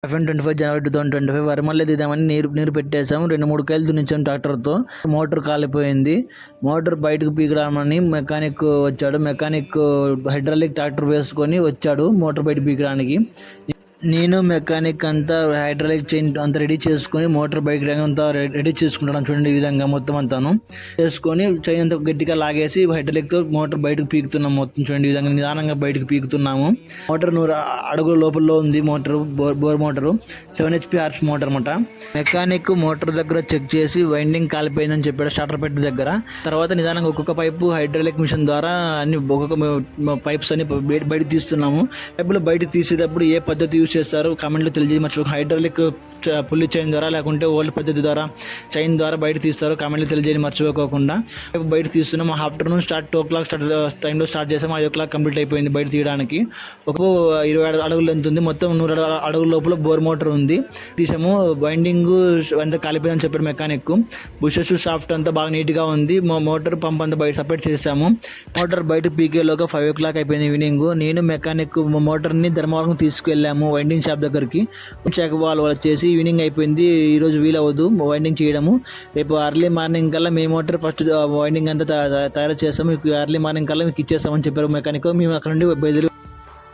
25 జనవరి 2025 వరిమల్లి దిద్దామని నీరు పెట్టేసాము. 2-3 కాయలు దున్నించాము ట్రాక్టర్తో. మోటార్ కాలిపోయింది. మోటార్ బయటకు పీకరామని మెకానిక్ వచ్చాడు. మెకానిక్ హైడ్రాలిక్ ట్రాక్టర్ వేసుకొని వచ్చాడు మోటార్ బయట పీకడానికి. నేను మెకానిక్ అంతా హైడ్రాలిక్ చైన్ అంతా రెడీ చేసుకొని మోటార్ బైక్ అంతా రెడీ చేసుకుంటాను. చూడండి ఈ విధంగా మొత్తం అంతాను చేసుకొని చైన్ అంతా గట్టిగా లాగేసి హైడ్రాలిక్తో మోటార్ బయటకు పీకుతున్నాము. మొత్తం చూడండి ఈ విధంగా నిదానంగా బయటకు పీకుతున్నాము. మోటార్ 100 అడుగుల లోపల ఉంది. Bore motor 7 HP horse motor అన్నమాట. మెకానిక్ మోటార్ దగ్గర చెక్ చేసి వైండింగ్ కాలిపోయిందని చెప్పాడు స్టార్టర్ పెట్టి దగ్గర. తర్వాత నిదానంగా ఒక్కొక్క పైపు హైడ్రాలిక్ మిషన్ ద్వారా అన్ని ఒక్కొక్క పైప్స్ అని బయట తీస్తున్నాము. పైపులు బయట తీసేటప్పుడు ఏ పద్ధతి యూజ్ చేస్తారు కామెంట్లో తెలియజేసి మర్చిపోక. హైడ్రాలిక్ పుల్లి చైన్ ద్వారా లేకుంటే ఓల్డ్ పద్ధతి ద్వారా చైన్ ద్వారా బయట తీస్తారు కామెంట్లో తెలియజేయని మర్చిపోకోకుండా. బయట తీస్తున్నాము. ఆఫ్టర్నూన్ 2 o'clock టైంలో స్టార్ట్ చేసాము. 5 o'clock కంప్లీట్ అయిపోయింది బయట తీయడానికి. ఒక 20 అడుగులు ఎంత ఉంది. మొత్తం 100 అడుగుల లోపల బోర్ మోటార్ ఉంది. తీసాము. బైండింగ్ అంతా కలిపోయిందని చెప్పాడు మెకానిక్. బుషెస్ సాఫ్ట్ అంతా బాగా నీట్గా ఉంది. మోటార్ పంప్ అంతా బయట సపరేట్ చేసాము. మోటార్ బయట పీకేలోగా 5 o'clock అయిపోయింది ఈవినింగ్. నేను మెకానిక్ మోటార్ని ధర్మవరం తీసుకువెళ్ళాము వైండింగ్ షాప్ దగ్గరికి. వాళ్ళు వచ్చేసి ఈవినింగ్ అయిపోయింది. ఈరోజు వీలవద్దు వైండింగ్ చేయడము. రేపు అర్లీ మార్నింగ్ కల్లా మీ మోటార్ ఫస్ట్ వైండింగ్ అంతా తయారు చేస్తాము. మీకు అర్లీ మార్నింగ్ కల్లా మీకు ఇచ్చేస్తామని చెప్పారు మెకానిక్. మేము అక్కడ నుండి బయలుదేరి